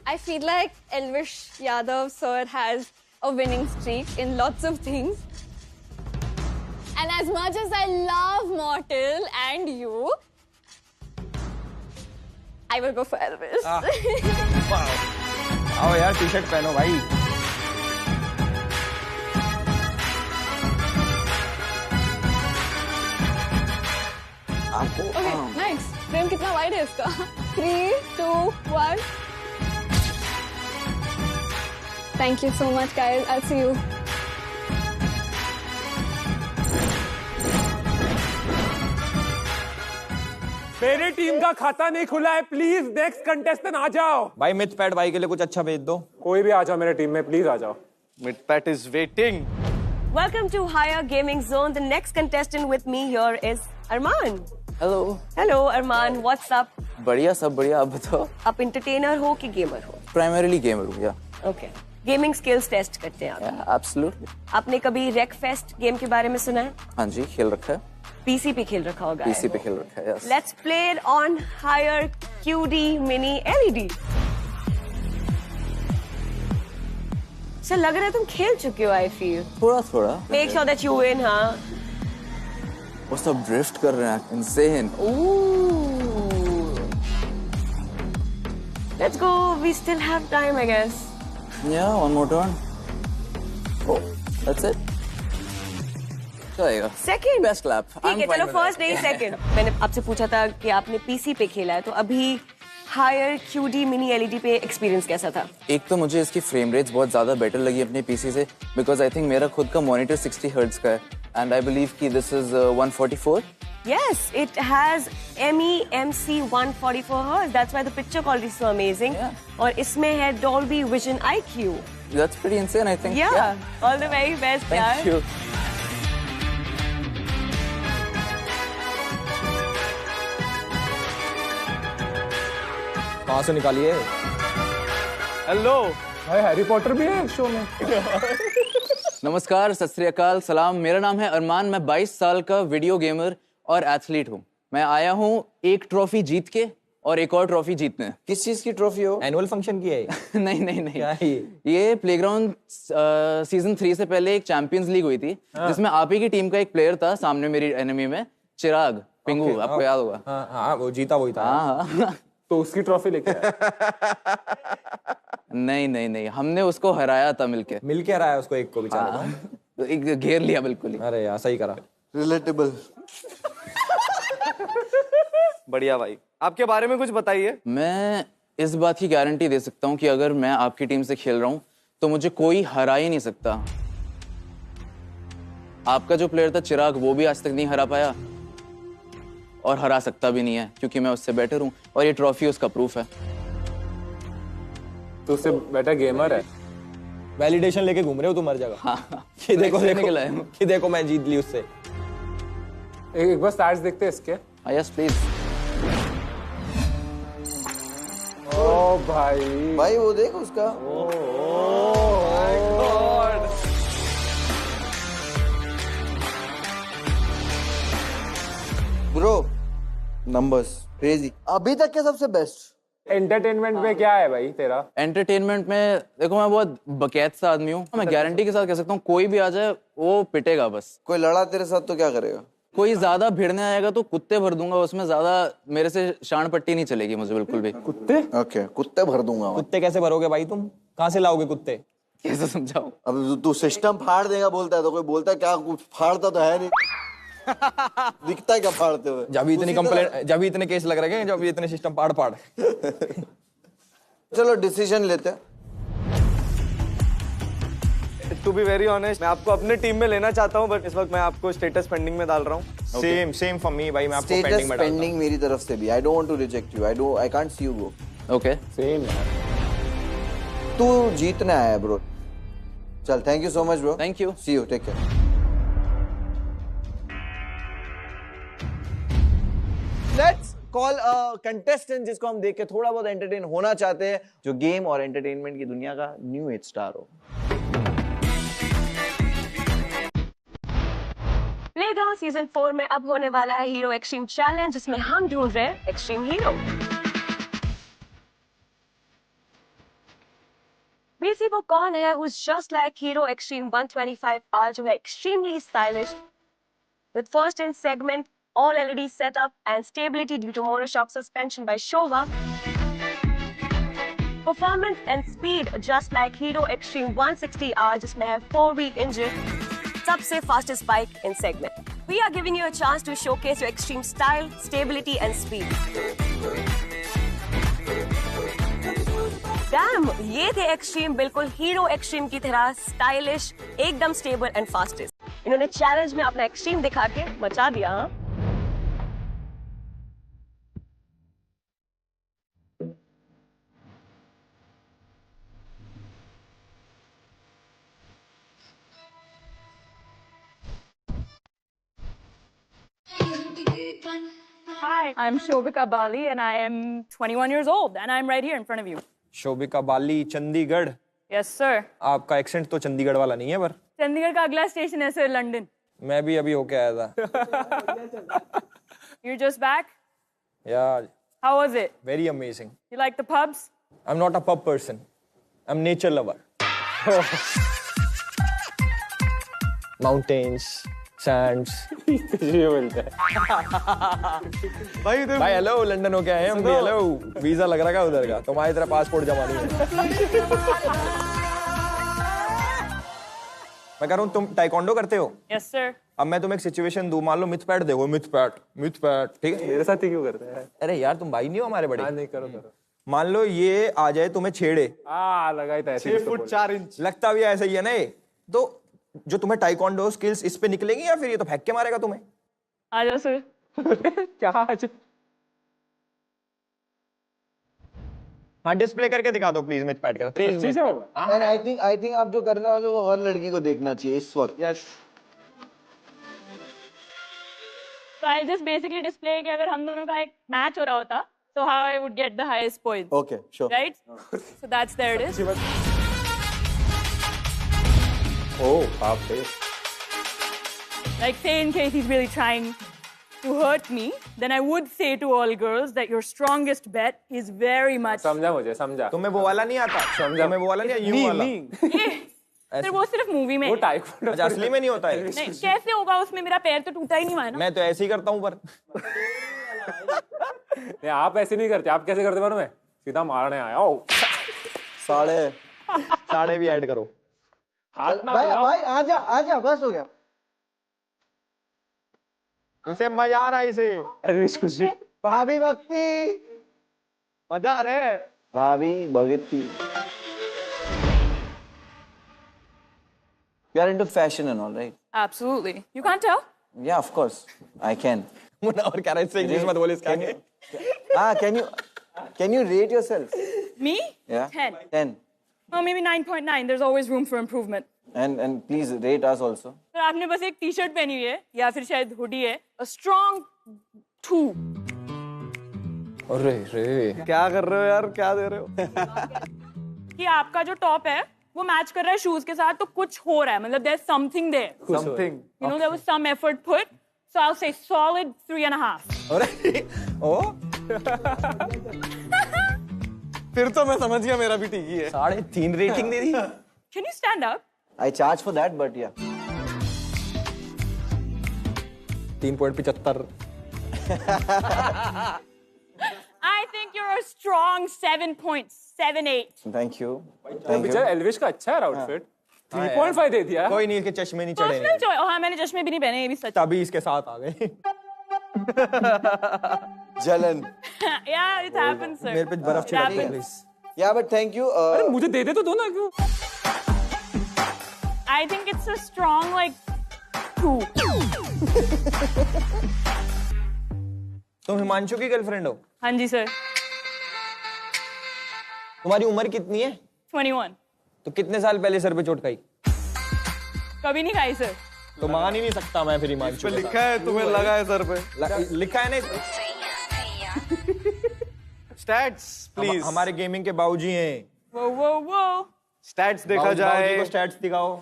I feel like Elvish Yadav sir has a winning streak in lots of things. And as much as I love Mortal and you, I will go for Elvish. आओ यार टी शर्ट पहनो भाई। Okay, nice. Frame कितना wide है इसका? 3, 2, 1. Thank you so much, guys. I'll see you. मेरी team का खाता नहीं खुला है, प्लीज नेक्स्ट कंटेस्टेंट आ जाओ। भाई मिथ पैड भाई के लिए कुछ अच्छा भेज दो। कोई भी आ जाओ मेरे टीम में, प्लीज आ जाओ। Midpat is waiting. Welcome to Higher Gaming Zone. The next contestant with me here is Arman. Hello. Hello, Arman. What's up? बढ़िया, सब बढ़िया। आप बताओ। आप entertainer हो कि gamer हो? प्राइमरीली गेमर हूँ या। Okay. Gaming skills test करते हैं आप? एब्सोल्युटली। आपने कभी Wreckfest गेम के बारे में सुना है? हाँ जी, खेल रखा है। PC पे खेल रखा होगा। PC पे खेल रखा है। Yes. Let's play it on Higher QD Mini LED. Sir लग रहा है तुम खेल चुके हो, I feel. थोड़ा थोड़ा। Make sure that you win, हाँ? वो सब ड्रिफ्ट कर रहे हैं, insane। Ooh. Let's go. We still have time, I guess. Yeah, one more turn. Oh, that's it. चलेगा। Second. Best clap. ठीक है, चलो फर्स्ट नहीं सेकंड। मैंने आपसे पूछा था कि आपने पीसी पे खेला है, तो अभी हायर QD मिनी LED पे एक्सपीरियंस कैसा था? एक तो मुझे इसकी फ्रेम रेट्स बहुत ज्यादा बेटर लगी अपने पीसी से, बिकॉज आई थिंक मेरा खुद का मॉनिटर 60 हर्ट्ज का है एंड आई बिलीव कि this is 144। Yes, it has MEMC 144 Hz. That's why the picture quality is so amazing. Yeah. और इसमें है Dolby Vision IQ. That's pretty insane, I think. Yeah. All the very best, यार। Thank you. कहाँ से निकालिए? Hello. भाई Harry Potter भी है शो में। नमस्कार, सत श्री अकाल, सलाम। मेरा नाम है अरमान। मैं 22 साल का वीडियो गेमर और एथलीट हूँ। मैं आया हूँ एक ट्रॉफी जीत के और एक और ट्रॉफी जीतने। किस चीज की ट्रॉफी हो? एनुअल फंक्शन की है? नहीं नहीं नहीं। क्या है ये प्लेग्राउंड सीजन 3 से पहले एक चैंपियंस लीग हुई थी, जिसमें आप ही की टीम का एक प्लेयर था सामने मेरी एनिमी में, चिराग पिंगू। आपको याद होगा? हाँ, वो जीता वही था। हाँ। तो उसकी ट्रॉफी लेके आया। नहीं नहीं नहीं, हमने उसको हराया था मिलके। मिलके हराया उसको, एक को बेचारे को। तो एक घेर लिया बिल्कुल ही। अरे यार सही करा। रिलेटेबल। बढ़िया भाई, आपके बारे में कुछ बताइए। मैं इस बात की गारंटी दे सकता हूँ कि अगर मैं आपकी टीम से खेल रहा हूँ तो मुझे कोई हरा ही नहीं सकता। आपका जो प्लेयर था चिराग, वो भी आज तक नहीं हरा पाया और हरा सकता भी नहीं है, क्योंकि मैं उससे बेटर हूँ और ये ट्रॉफी उसका प्रूफ है। तो उससे बेटर गेमर है। वैलिडेशन लेके घूम रहे हो तुम हर जगह। हाँ। कि देखो निकला है। कि देखो मैं जीत ली उससे। एक बार स्टैट्स देखते हैं इसके। Yes please. ओ भाई भाई वो देख उसका। Bro numbers crazy. अभी तक के सबसे बेस्ट। एंटरटेनमेंट में क्या है भाई तेरा? एंटरटेनमेंट में देखो, मैं बहुत बकैत सा आदमी हूँ। मैं गारंटी के साथ कह सकता हूँ कोई भी आ जाए वो पिटेगा बस। कोई लड़ा तेरे साथ तो क्या करेगा? कोई ज्यादा भिड़ने आएगा तो कुत्ते भर दूंगा उसमें, ज्यादा मेरे से शान पट्टी नहीं चलेगी मुझे बिल्कुल भी। कुत्ते? ओके, कुत्ते भर दूंगा मैं। कुत्ते कैसे भरोगे भाई तुम? कहाँ से लाओगे कुत्ते? कैसे समझाऊं? अब तू सिस्टम फाड़ देगा बोलता है तो कोई बोलता है क्या? कुछ फाड़ता तो है नहीं। दिखता है क्या फाड़ते हुए? जब इतनी कंप्लेंट, जब इतने केस लग रहे हैं, जब इतने सिस्टम पाड़ पाड़। चलो डिसीजन लेते हैं। टू बी वेरी ऑनेस्ट, मैं आपको अपने टीम में लेना चाहता हूँ, बट इस वक्त मैं आपको स्टेटस पेंडिंग में डाल रहा हूँ। सेम फॉर मी भाई, मैं आपको स्टेटस पेंडिंग में डालता हूं। पेंडिंग मेरी तरफ से भी। I don't want to reject you. I can't see you go. Okay same यार। तू जीतने आया है ब्रो। चल, thank you so much bro. Thank you. See you, take care. Let's call a contestant जिसको हम देख के थोड़ा बहुत एंटरटेन होना चाहते हैं, जो गेम और एंटरटेनमेंट की दुनिया का न्यू एज स्टार हो। बैटलग्राउंड सीजन 4 में अब होने वाला है हीरो एक्सट्रीम चैलेंज, जिसमें हम ढूंढ रहे हैं एक्सट्रीम हीरो। बेसिक वो कौन है who's just like Hero Extreme 125R, जो है extremely stylish with first in segment all LED setup and stability due to monoshock suspension by Showa. Performance and speed just like Hero Extreme 160R, जिसमें है 4-wheel engine, सबसे fastest bike in segment. We are giving you a chance to showcase your extreme style, stability and speed. Dam, ये थे extreme, बिल्कुल hero extreme की तरह stylish, एकदम stable and fastest. इन्होंने चैलेंज में अपना एक्सट्रीम दिखा के मचा दिया। Hi, I'm Shobika Bali and I am 21 years old and I'm right here in front of you. Shobhika Bali, Chandigarh. Yes, sir. आपका एक्सेंट तो चंडीगढ़ वाला नहीं है पर। चंडीगढ़ का अगला स्टेशन है सर, लंदन। मैं भी अभी होके आया था। You're just back? Yeah. How was it? Very amazing. You like the pubs? I'm not a pub person. I'm nature lover. Mountains, sands. ये मिलता है। भाई हेलो, लंदन होके आए हम भी। हेलो, वीजा लग रहा है उधर का, तुम्हारी तरह पासपोर्ट जमा नहीं है। मैं कह रहा हूँ तुम टाइकोंडो करते हो? Yes, sir. अब मैं तुम्हें एक सिचुएशन दूं, मान लो मिथ पैट देखो, मिथ पैट, ठीक है? मेरे साथ ही क्यों करते हैं? अरे यार तुम भाई नहीं हो हमारे बड़े? नहीं, करो। मान लो ये आ जाए तुम्हें छेड़े, लगाई था 6 फुट 4 इंच, लगता भी ऐसा ही है ना ये, तो जो तुम्हें टाइकोंडो स्किल्स इस पे निकलेंगी या फिर ये तो फेंक के मारेगा तुम्हें? आ जाओ सर। क्या आज? हाँ, डिस्प्ले करके दिखा दो प्लीज मिथ पैट का, प्लीज। And I think आप जो कर रहे हो वो हर लड़की को देखना चाहिए इस वक्त। Yes. So I'll just basically display कि अगर हम दोनों का एक मैच हो रहा होता, so how I would get the highest points. Okay, sure. Right? So that's there it is. Oh, बाप रे। Like say in case he's really trying to hurt me, then I would say to all girls that your strongest bet is very much. समझा मुझे, समझा। तुम्हें वो वाला नहीं आता? तुम्हें वो वाला नहीं आता? यूं वाला? सर वो सिर्फ मूवी में। वो टाइकोंडो। अच्छा, असली में नहीं होता है? नहीं, कैसे होगा उसमें? मेरा पैर तो टूटा ही नहीं हुआ है ना। मैं तो ऐसे ही करता हूँ पर। नहीं, आप ऐसे नहीं करते। आप कैसे करते मालूम है? सीधा मारने आया। ओ, साढ़े भी ऐड करो। भाई आजा बस हो गया। उसे मजा आ रहा है इसे। अरे भाभी भक्ति, मजा आ रहा है। भाभी भगती। You are into fashion and all, right? Absolutely. You can't tell? Yeah, of course. I can. और क्या रहे इंग्लिश मत बोले इसके आगे। Can you rate yourself? Me? Yeah. 10. 10. Oh, maybe 9.9. There's always room for improvement. And please rate us also. Sir आपने बस एक टी-शर्ट पहनी हुई है या फिर शायद हुडी है। A strong 2. अरे रे, क्या कर रहे हो यार, क्या दे रहे हो? कि आपका जो टॉप है वो मैच कर रहा है शूज के साथ, तो कुछ हो रहा है, मतलब there's something there. Something. You know, there was some effort put. So I'll say solid 3.5. अरे ओ, फिर तो मैं समझ गया, मेरा भी ठीक ही है। 3.5 rating they the. Can you stand up? I charge for that, but yeah. 3.75। I think you're a strong 7.78. Thank you. Thank you. बेचारा एल्विश का अच्छा है आउटफिट। 3.5 दे दिया। कोई नहीं, इसके चश्मे नहीं चढ़े। Personal choice. हाँ, मैंने चश्मे भी नहीं पहने, ये भी सच। तभी इसके साथ आ गए। Jalan. Yeah, it happens, sir. मेरे पे बर्फ It छिड़क दो happens. Please. Yeah, but thank you. अरे मुझे दे दे तो दो ना, क्यों? I think it's a strong like 2. तुम हिमांशु की गर्लफ्रेंड हो? हाँ जी सर। तुम्हारी उम्र कितनी है? 21. तो कितने साल पहले सर पे चोट खाई? कभी नहीं खाई सर। तो मान ही नहीं सकता मैं फिर हिमांशु। लिखा है, तुम्हें लगा है सर पे? लिखा है ना। Stats please. हमारे गेमिंग के बाबूजी हैं। वो स्टैट्स देखा जाए। स्टैट्स दिखाओ।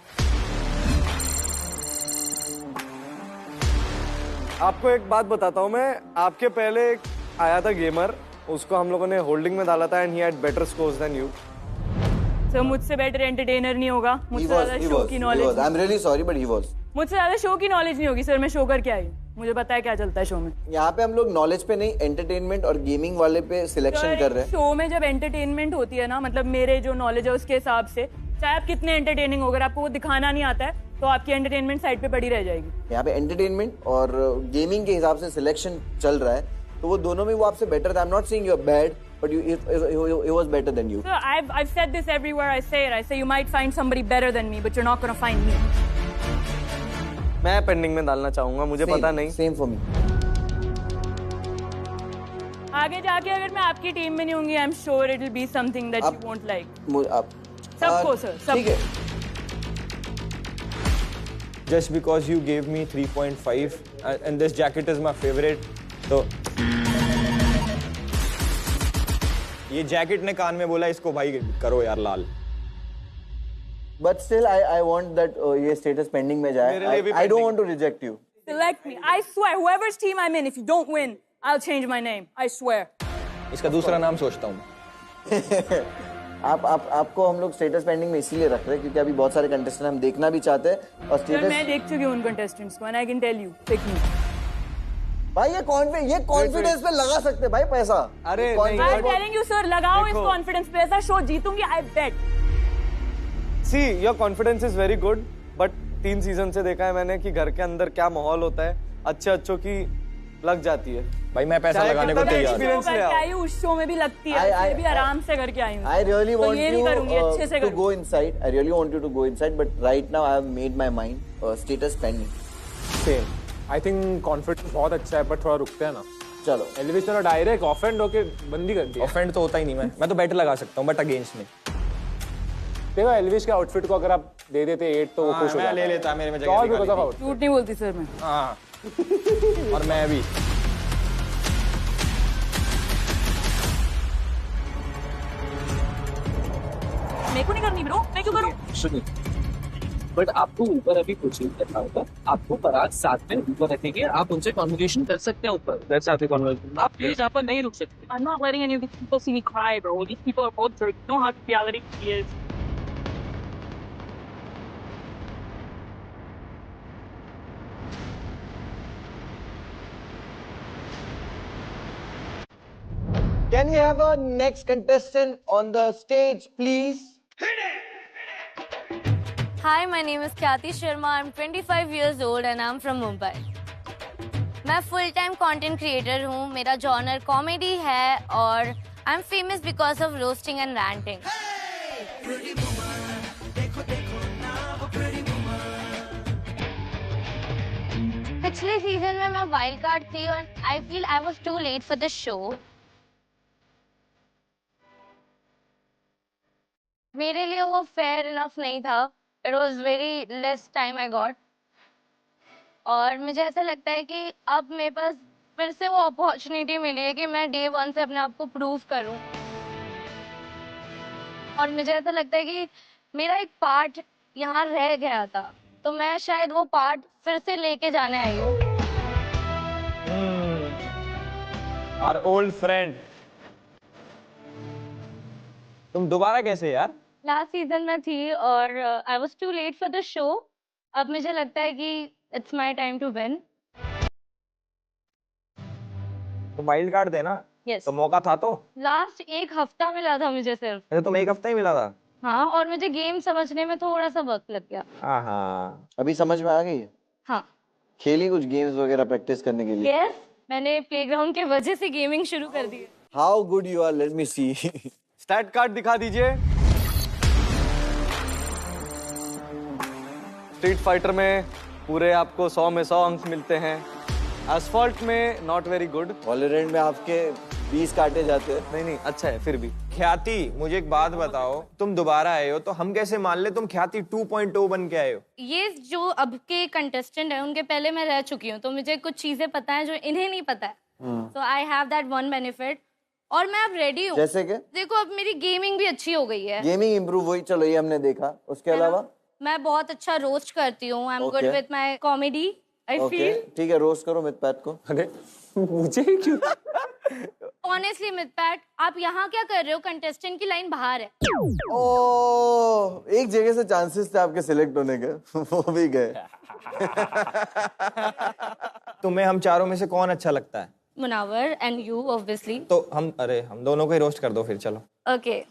आपको एक बात बताता हूँ मैं, आपके पहले एक आया था गेमर, उसको हम लोगों ने होल्डिंग में डाला था and he had better scores than you. Sir मुझसे बेटर एंटरटेनर नहीं होगा, मुझसे ज्यादा शो की knowledge. I am really sorry but he was. मुझसे ज्यादा शो की नॉलेज नहीं होगी सर, मैं शो करके आई हूँ, मुझे पता है क्या चलता है शो में। यहाँ पे हम लोग नॉलेज पे नहीं, एंटरटेनमेंट और गेमिंग वाले पे सिलेक्शन कर रहे हैं। शो में जब एंटरटेनमेंट होती है ना, मतलब मेरे जो नॉलेज है उसके हिसाब से, चाहे आप कितने एंटरटेनिंग हो, अगर आपको वो दिखाना नहीं आता है तो आपकी एंटरटेनमेंट साइड पे पड़ी रह जाएगी। यहाँ पे एंटरटेनमेंट और गेमिंग के हिसाब से सिलेक्शन चल रहा है, तो वो दोनों में वो आपसे बेटर था। I am not saying you are bad, but he was better than you. So I've said this everywhere I say it. I say you might find somebody better than me, but you're not going to find me. मैं pending में डालना चाहूंगा, मुझे पता नहीं। Same for me. आगे जाके अगर मैं आपकी टीम में नहीं होंगी, I'm sure it will be something that you won't like. सबको सर, ठीक है। Just because you gave me 3.5 and this jacket is my favorite, तो ये जैकेट ने कान में बोला इसको भाई करो यार लाल। But still I want that ये status pending में जाए। I don't want to reject you. Select me. I swear, whoever's team I'm in, if you don't win, I'll change my name. I swear. इसका दूसरा नाम सोचता हूँ। आपको हम लोग स्टेटस पेंडिंग में इसीलिए रख रहे हैं क्योंकि अभी बहुत सारे कंटेस्टेंट हम देखना भी चाहते हैं और स्टेटस मैं देख चुकी हूँ उन कंटेस्टेंट्स को and I can tell you, pick me. भाई ये कॉन्फिडेंस पे लगा सकते भाई पैसा। अरे I'm telling you sir, लगाओ इस कॉन्फिडेंस पे, ऐसा show जीतूंगी, I bet. See, your confidence is very good, but 3 season से देखा है मैंने कि घर के अंदर क्या माहौल होता है, अच्छों की लग जाती है। भाई मैं पैसा लगाने को तैयार हूँ। उस शो में भी लगती है, मैं भी आराम से करके आई हूँ। I really want ये नहीं करूँगी, अच्छे से you to go inside. I really want you to go inside, but right now I have made my mind. Status pending. Same. I think confidence बहुत अच्छा है, पर थोड़ा रुकते हैं ना। चलो। एल्विस ने डायरेक्ट ऑफेंड होके बंदी कर दी। ऑफेंड तो होता ही नहीं, मैं तो बेटर लगा सकता हूँ बट अगेंस्ट में। देखो एल्विस के आउटफिट को अगर आप दे देते 8 तो वो खुश हो जाता। ले लेता मेरे में जगह। झूठ नहीं बोलती सर मैं। हाँ। और मैं भी। मेरे को नहीं करनी ब्रो, मैं क्यों करूं? बट आपको ऊपर अभी कुछ नहीं करना होगा, आपको पराग साथ में ऊपर रखेंगे, आप उनसे कन्वर्सेशन कर सकते हैं ऊपर। That's how the conversation. आप प्लीज यहाँ पर नहीं रुक सकते। I'm not letting any of these people see me cry, bro. These people are both jerks. You know how reality is. Can we have our next contestant on the stage, please? Hi, my name is Khyati Sharma. I'm 25 years old and I'm from Mumbai. मैं full time content creator हूँ. मेरा genre comedy है और I'm famous because of roasting and ranting. पिछले season में मैं wild card थी और I feel I was too late for the show. मेरे लिए वो fair enough नहीं था. It was very less time I got. और मुझे ऐसा लगता है कि अब मेरे पास फिर से वो अपॉर्चुनिटी मिली है कि मैं day 1 से अपने आप को प्रूव करूं। और मुझे ऐसा लगता है कि मेरा एक पार्ट यहाँ रह गया था, तो मैं शायद वो पार्ट फिर से लेके जाने आई हूँ। Our old friend. तुम दोबारा कैसे यार? लास्ट सीजन में थी और I was too late for the show. अब मुझे लगता है कि it's my time to win. तो वाइल्ड कार्ड देना। yes. तो मौका था तो लास्ट 1 हफ्ता मिला था मुझे सिर्फ। अच्छा तुम्हें 1 हफ्ता ही मिला था? हाँ, और मुझे गेम समझने में थोड़ा सा वक्त लग गया। हाँ, अभी समझ में आ गई है? हाँ। खेली कुछ गेम्स वगैरह प्रैक्टिस करने के लिए? yes, मैंने प्लेग्राउंड के वजह से गेमिंग शुरू कर दी। How good you are, let me see. Stat card दिखा दीजिए। स्ट्रीट फाइटर में पूरे आपको 100 में 100 अंक मिलते हैं। एसफॉल्ट में नॉट वेरी गुड। वॉलोरेंट में आपके 20 काटे जाते हैं। नहीं अच्छा है फिर भी। ख्याति मुझे एक बात बताओ, तुम दोबारा आए हो तो हम कैसे मान ले तुम ख्याति 2.0 बन के आए हो? ये जो अब के कंटेस्टेंट है उनके पहले मैं रह चुकी हूँ, तो मुझे कुछ चीजें पता है जो इन्हें नहीं पता है। तो I have that one benefit और मैं अब रेडी हूँ। जैसे कि देखो अब मेरी गेमिंग भी अच्छी हो गई है। गेमिंग इंप्रूव हुई, चलो ये हमने देखा। उसके अलावा मैं बहुत अच्छा रोस्ट करती हूँ। I am good with my comedy I okay feel ठीक है, रोस्ट करो मिथपैट को। अरे मुझे क्यों? ऑनेस्टली मिथपैट, आप यहाँ क्या कर रहे हो? कंटेस्टेंट की लाइन बाहर है। ओ, एक जगह से चांसेस थे आपके सिलेक्ट होने के, वो भी गए। तुम्हें हम चारों में से कौन अच्छा लगता है? Munawar and you obviously. तो हम दोनों को ही रोस्ट कर दो फिर, चलो। ओके,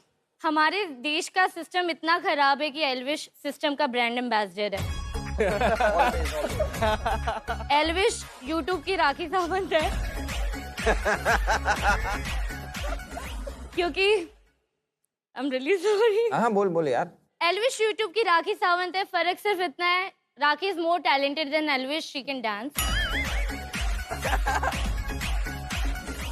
हमारे देश का सिस्टम इतना खराब है कि एल्विश सिस्टम का ब्रांड एम्बेसडर है। एल्विश यूट्यूब की राखी सावंत है। क्योंकि I'm really sorry। हाँ बोल यार। एल्विश यूट्यूब की राखी सावंत है, फर्क सिर्फ इतना है, Rakhi is more talented than Elvish, she can dance.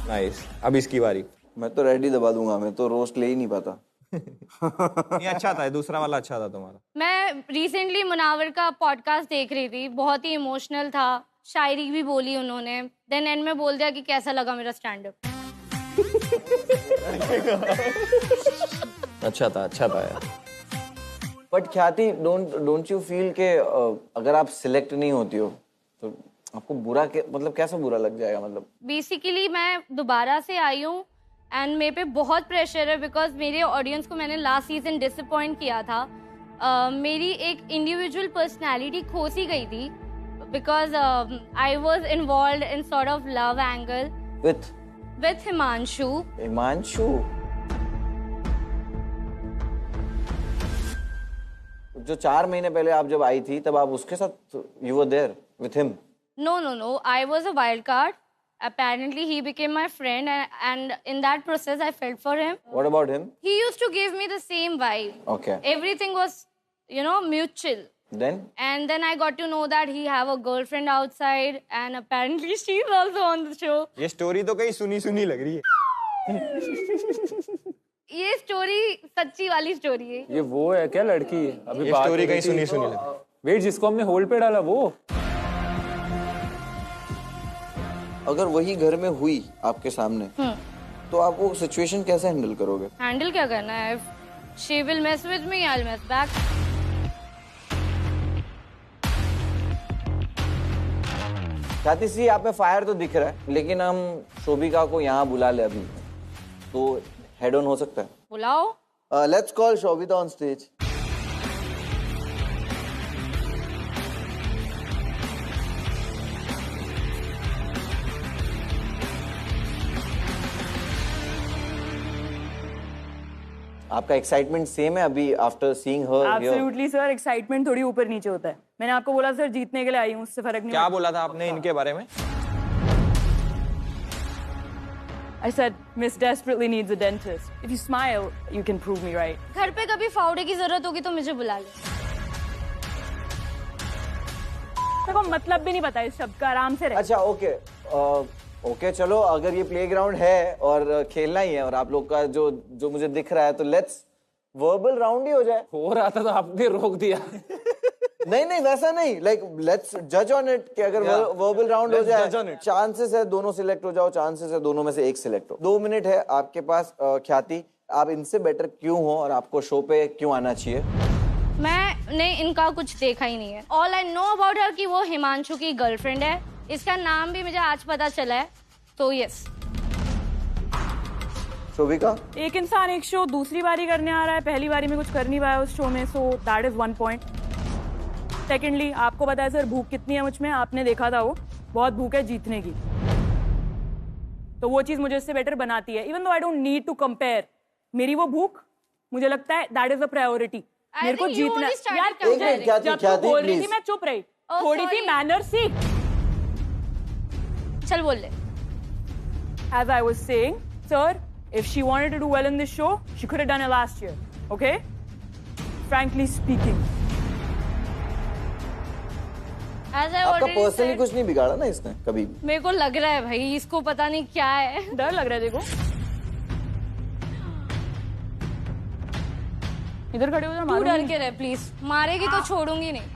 Nice, अब इसकी बारी। मैं तो रेडी दबा दूंगा, मैं तो रोस्ट ले ही नहीं पाता। ये अच्छा था, दूसरा वाला अच्छा था तुम्हारा। मैं रिसेंटली मुनावर का पॉडकास्ट देख रही थी, बहुत ही इमोशनल था, शायरी भी बोली उन्होंने, देन एंड में बोल दिया कि कैसा लगा मेरा स्टैंड अप। अच्छा था यार। बट ख्याति, डोंट यू फील के अगर आप सिलेक्ट नहीं होती हो तो आपको बुरा मतलब कैसा बुरा लग जाएगा? मतलब बेसिकली मैं दोबारा से आई हूँ एंड मेरे पे बहुत प्रेशर है, बिकॉज मेरे ऑडियंस को मैंने लास्ट सीजन डिसअपॉइंट किया था। मेरी एक इंडिविजुअल पर्सनैलिटी खो सी गई थी, because I was involve in sort of love angle with Himanshu. जो 4 महीने पहले आप जब आई थी तब आप उसके साथ you were there with him? No, I was a wild card. Apparently he became my friend and in that process I felt for him. What about him? He used to give me the same vibe. Okay. Everything was, mutual. Then? And then I got to know that he have a girlfriend outside and apparently she's also on the show. ये story तो कहीं सुनी लग रही है। ये story सच्ची वाली स्टोरी है। ये वो है क्या लड़की? अभी ये स्टोरी कहीं सुनी लग रही है। वेट, जिसको हमने होल्ड पे डाला वो? अगर वही घर में हुई आपके सामने तो आप वो सिचुएशन कैसे हैंडल करोगे? हैंडल क्या करना है? She will mess with me, I will mess back. ख्याति सी, आप में फायर तो दिख रहा है, लेकिन हम शोभिका को यहाँ बुला ले अभी, तो हेड ऑन हो सकता है। बुलाओ। Let's call Shobhita on stage. आपका एक्साइटमेंट सेम है अभी after seeing her? Absolutely sir, excitement थोड़ी ऊपर नीचे होता है। मैंने आपको बोला सर जीतने के लिए आई हूँ, उससे फर्क नहीं। क्या बोला था आपने इनके बारे में? I said Miss desperately needs a dentist. If you smile, you can prove me right. घर पे कभी फावड़े की जरूरत होगी तो मुझे बुला ले। मेरे को मतलब भी नहीं पता इस शब्द का, आराम से रहे। अच्छा ओके चलो, अगर ये प्लेग्राउंड है और खेलना ही है और आप लोग का जो मुझे दिख रहा है, तो लेट्स वर्बल राउंड ही हो जाए। हो रहा था तो आपने रोक दिया। नहीं वैसा नहीं, लाइक लेट्स जज ऑन इट कि अगर वर्बल राउंड हो जाए, चांसेस है दोनों सिलेक्ट हो जाओ, चांसेस है दोनों में से एक सिलेक्ट हो। 2 मिनट है आपके पास। ख्याति, आप इनसे बेटर क्यों हो और आपको शो पे क्यों आना चाहिए? मैंने इनका कुछ देखा ही नहीं है। All I know about her कि वो हिमांशु की गर्लफ्रेंड है, इसका नाम भी मुझे आज पता चला है, तो यस। शोभिका, एक इंसान एक शो दूसरी बारी करने आ रहा है, पहली बारी में कुछ कर नहीं पाया उस शो में, so that is 1 point. Secondly, आपको पता है सर भूख कितनी है मुझ में, आपने देखा था वो बहुत भूख है जीतने की, तो वो चीज मुझे इससे बेटर बनाती है। Even though I don't need to compare, मेरी वो भूख मुझे लगता है दैट इज अ प्रायोरिटी। मेरे को जीतना यार। जब तू बोल रही थी मैं चुप रही, थोड़ी सी मैनर सीख। चल बोल ले। As I was saying, sir, if she wanted to do well in this show, she could have done it last year. Okay? Frankly speaking. आपका पर्सनली कुछ नहीं बिगाड़ा ना इसने कभी भी? मेरे को लग रहा है भाई इसको पता नहीं क्या है। डर लग रहा है देखो। इधर खड़े हो जा, तू डर के रह प्लीज, मारेगी तो छोड़ूंगी नहीं।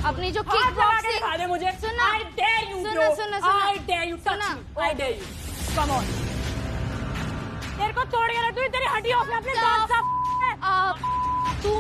अपनी जो किक बॉक्सिंग मुझे सुना, I dare you, सुना, bro. सुना, सुना, I dare you, touch me. I dare you. Come on. तेरे को तोड़ के रख दूँ, तेरी हड्डी अपने दांत साफ। तू